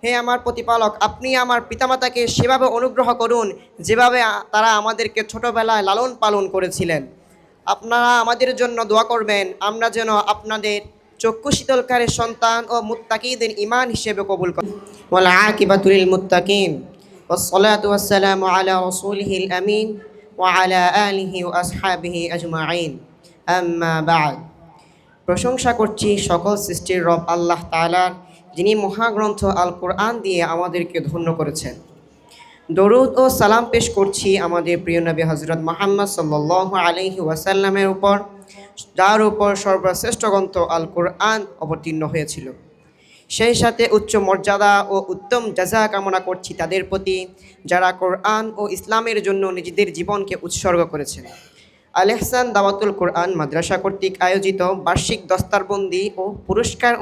হে আমার প্রতিপালক, আপনি আমার পিতামাতাকে সেভাবে অনুগ্রহ করুন যেভাবে তারা আমাদেরকে ছোটবেলায় লালন পালন করেছিলেন। আপনারা আমাদের জন্য দোয়া করবেন, আমরা যেন আপনাদের চক্ষু শীতলকারের সন্তান ও মুত্তাকিদের ইমান হিসেবে কবুল করি। ওয়াল আকিবাতুল লিল মুত্তাকিন ওয়াসসালাতু ওয়াসসালামু আলা রাসূলিহিল আমিন ওয়া আলা আলিহি ওয়া আসহাবিহি আজমাইন। আম্মা বা'দ। প্রশংসা করছি সকল সৃষ্টির রব আল্লাহ তাআলার, যিনি মহাগ্রন্থ আল কোরআন দিয়ে আমাদেরকে ধন্য করেছেন। দরুদ ও সালাম পেশ করছি আমাদের প্রিয় নবী হযরত মুহাম্মদ সাল্লাল্লাহু আলাইহি ওয়াসাল্লামের উপর, যার উপর সর্বশ্রেষ্ঠ গ্রন্থ আল কোরআন অবতীর্ণ হয়েছিল। সেই সাথে উচ্চ মর্যাদা ও উত্তম জাযা কামনা করছি তাদের প্রতি, যারা কোরআন ও ইসলামের জন্য নিজেদের জীবনকে উৎসর্গ করেছেন। আল ইহসান দাওয়াতুল কোরআন মাদ্রাসা কর্তৃক আয়োজিত বার্ষিক দস্তারবন্দি ও পুরস্কার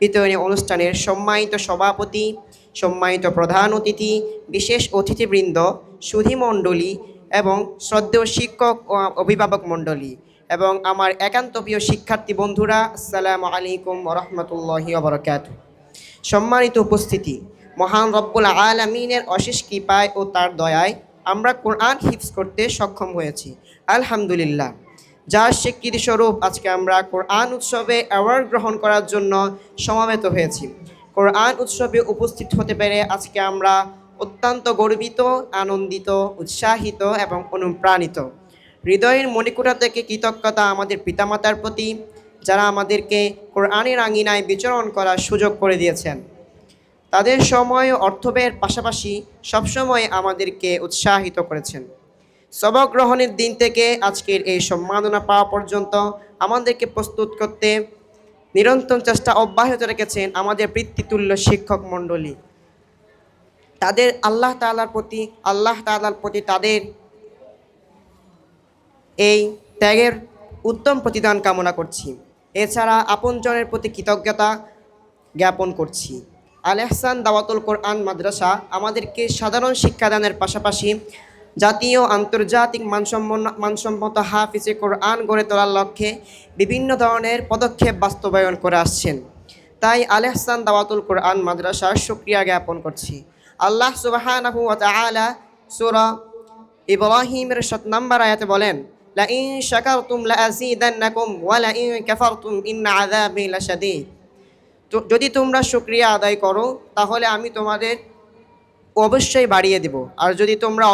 বিতরণী অনুষ্ঠানের সম্মানিত সভাপতি, সম্মানিত প্রধান অতিথি, বিশেষ অতিথিবৃন্দ, সুধীমণ্ডলী এবং শ্রদ্ধেয় শিক্ষক ও অভিভাবক মণ্ডলী এবং আমার একান্ত প্রিয় শিক্ষার্থী বন্ধুরা, আসসালামু আলাইকুম ওয়া রাহমাতুল্লাহি ওয়া বারাকাতুহু। সম্মানিত উপস্থিতি, মহান রব্বুল আলামিনের অশেষ কৃপায় ও তার দয়ায় আমরা কোরআন হিফজ করতে সক্ষম হয়েছি, আলহামদুলিল্লাহ। যার স্বীকৃতি স্বরূপ আজকে আমরা কোরআন উৎসবে অ্যাওয়ার্ড গ্রহণ করার জন্য সমবেত হয়েছি। কোরআন উৎসবে উপস্থিত হতে পেরে আজকে আমরা অত্যন্ত গর্বিত, আনন্দিত, উৎসাহিত এবং অনুপ্রাণিত। হৃদয়ের মণিকুটা থেকে কৃতজ্ঞতা আমাদের পিতামাতার প্রতি, যারা আমাদেরকে কোরআনের আঙিনায় বিচরণ করার সুযোগ করে দিয়েছেন। তাদের সময় ও অর্থব্যয়ের পাশাপাশি সবসময় আমাদেরকে উৎসাহিত করেছেন। সবক গ্রহণের দিন থেকে আজকের এই সম্মাননা পাওয়া পর্যন্ত আমাদেরকে প্রস্তুত করতে নিরন্তর চেষ্টা অব্যাহত রেখেছেন আমাদের পিতৃতুল্য শিক্ষক মণ্ডলী। তাদের আল্লাহ তাআলার প্রতি তাদের এই ত্যাগের উত্তম প্রতিদান কামনা করছি। এছাড়া আপনজনের প্রতি কৃতজ্ঞতা জ্ঞাপন করছি। আল ইহসান দাওয়াতুল কোরআন মাদ্রাসা আমাদেরকে সাধারণ শিক্ষাদানের পাশাপাশি জাতীয় আন্তর্জাতিক মানসম্মত হাফিজে কোরআন গড়ে তোলার লক্ষ্যে বিভিন্ন ধরনের পদক্ষেপ বাস্তবায়ন করে আসছেন। তাই আল ইহসান দাওয়াতুল কোরআন মাদ্রাসার শুকরিয়া জ্ঞাপন করছি। আল্লাহ সুবহানাহু ওয়া তাআলা সূরা ইব্রাহিমের ৭ নম্বর আয়াতে বলেন, লাইন শাকারতুম লাযীদান্নাকুম ওয়া লাইন কাফারতুম ইন্না আযাবি লাশাদীদ। যদি তোমরা শুকরিয়া আদায় করো তাহলে আমি তোমাদের অবশ্যই বাড়িয়ে দেব, আর যদি তোমরা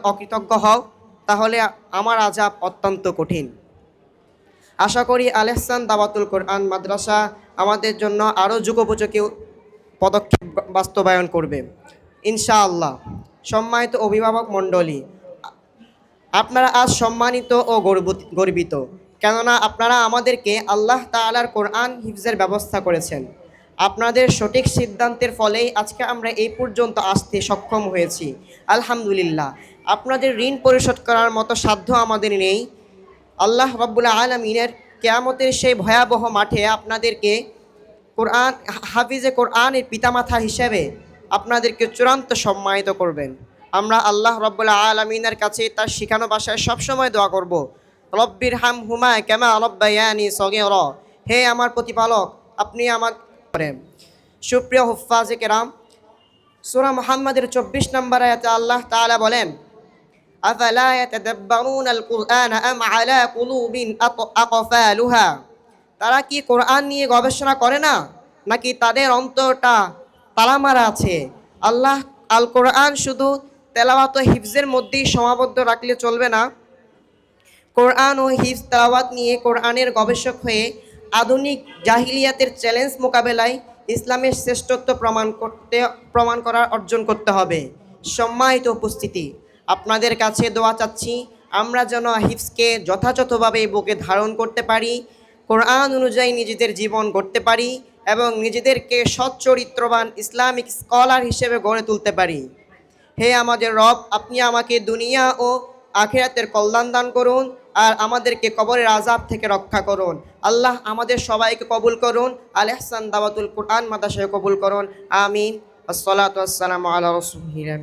অকৃতজ্ঞ হও তাহলে আমার আযাব অত্যন্ত কঠিন। আশা করি আল ইহসান দাওয়াতুল কোরআন মাদ্রাসা আমাদের জন্য আরও যুগোপযোগী পদক্ষেপ বাস্তবায়ন করবে ইনশাআল্লাহ। সম্মানিত অভিভাবক মণ্ডলী, আপনারা আজ সম্মানিত ও গর্বিত, কেননা আপনারা আমাদেরকে আল্লাহ তাআলার কোরআন হিফজের ব্যবস্থা করেছেন। আপনাদের সঠিক সিদ্ধান্তের ফলেই আজকে আমরা এই পর্যন্ত আসতে সক্ষম হয়েছি, আলহামদুলিল্লাহ। আপনাদের ঋণ পরিশোধ করার মতো সাধ্য আমাদের নেই। আল্লাহ রাব্বুল আলামিনের কিয়ামতের সেই ভয়াবহ মাঠে আপনাদেরকে হাফিজে কোরআনের পিতামাতা হিসেবে আপনাদেরকে চূড়ান্ত সম্মানিত করবেন। আমরা আল্লাহ রাব্বুল আলামিনের কাছে তার শিখানো ভাষায় সবসময় দোয়া করব, রব্বির হামহুমা কামা রাব্বায়ানি সগীরা। হে আমার প্রতিপালক, আপনি আমার করেন। সুপ্রিয় হুফাজে কেরাম, সূরা মুহাম্মাদের ২৪ নম্বর আয়াতে আল্লাহ তাআলা বলেন, আফালা ইয়াতাদাব্বারুনাল কুরআন আম আলা কুলুবিন আকফালুহা। তারা কি কোরআন নিয়ে গবেষণা করে না, নাকি তাদের অন্তরটা তালামারা আছে? আল্লাহ আল কোরআন শুধু তেলাওয়াত ও হিফজের মধ্যেই সীমাবদ্ধ রাখলে চলবে না। কোরআন ও হিফজ তেলাওয়াত নিয়ে কোরআনের গবেষক হয়ে আধুনিক জাহিলিয়াতের চ্যালেঞ্জ মোকাবেলায় ইসলামের শ্রেষ্ঠত্ব প্রমাণ করার অর্জন করতে হবে। সম্মানিত উপস্থিতি, আপনাদের কাছে দোয়া চাচ্ছি আমরা যেন হিফজকে যথাযথভাবে বুকে ধারণ করতে পারি, কোরআন অনুযায়ী নিজেদের জীবন গড়তে পারি এবং নিজেদেরকে সচ্চরিত্রবান ইসলামিক স্কলার হিসেবে গড়ে তুলতে পারি। হে আমাদের রব, আপনি আমাকে দুনিয়া ও আখিরাতের কল্যাণ দান করুন আর আমাদেরকে কবরের আযাব থেকে রক্ষা করুন। আল্লাহ আমাদের সবাইকে কবুল করুন, আল ইহসান দাওয়াতুল কোরআন মাদ্রাসায় কবুল করুন, আমিন। আসসালাতু ওয়াসসালামু আলা রাসূলিল্লাহ।